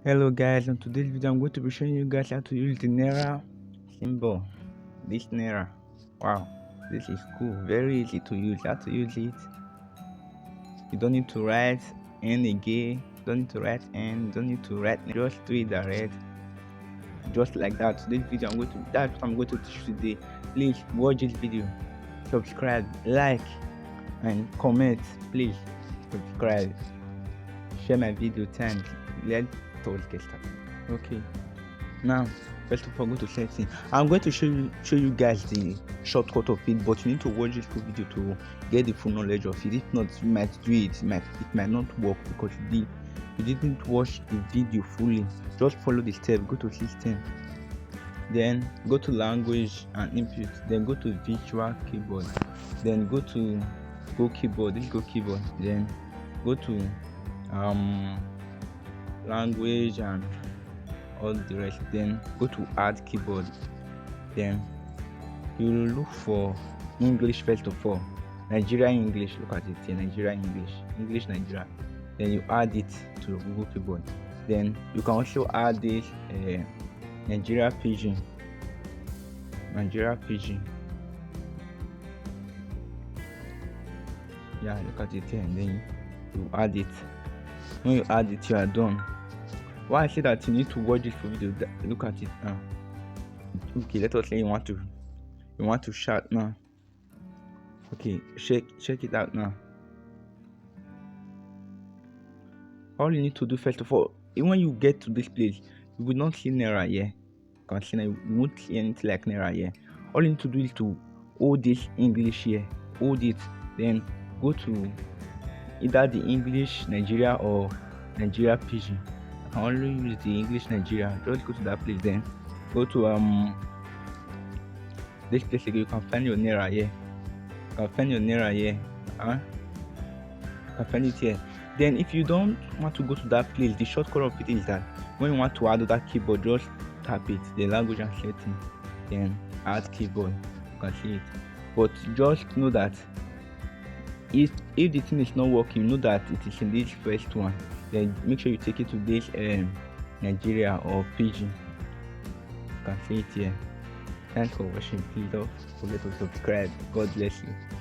Hello guys, in today's video I'm going to be showing you guys how to use the naira symbol. This naira. Wow, this is cool. Very easy to use. How to use it? You don't need to write n again. Don't need to write n. Don't need to write. Just do it direct. Just like that. Today's video that's what I'm going to teach you today. Please watch this video. Subscribe, like, and comment. Please subscribe. Share my video. Thanks. Let's get started. Okay. Now, first of all, go to setting. I'm going to show you guys the shortcut of it, but you need to watch this full video to get the full knowledge of it. If not, you might do it. It might not work because you didn't watch the video fully. Just follow the step. Go to system, then go to language and input, then go to virtual keyboard, then go to go keyboard. This go keyboard, then go to language and all the rest, then go to add keyboard, then you will look for English first of all. Nigeria English, look at it here. Nigeria English Nigeria, then you add it to Google keyboard. Then you can also add this Nigeria Pidgin. Yeah, look at it here, and then you add it. When you add it, you are done. Why I say that you need to watch this video, look at it now. Okay, let us say you want to shout now. Okay, check it out now. All you need to do first of all, when you get to this place, you will not see naira here. You won't see anything like naira here. All you need to do is to hold this English here, hold it, then go to either the English Nigeria or Nigeria Pidgin. I can only use the English Nigeria. Just go to that place, then go to this place again. You can find your naira here. You can find it here. Then if you don't want to go to that place, the shortcut of it is that when you want to add that keyboard, just tap it, the language and setting, then add keyboard. You can see it. But just know that if the thing is not working, know that it is in this first one. Then make sure you take it to this Nigeria or Pidgin. You can see it here. Thanks for watching. Please don't forget to subscribe. God bless you.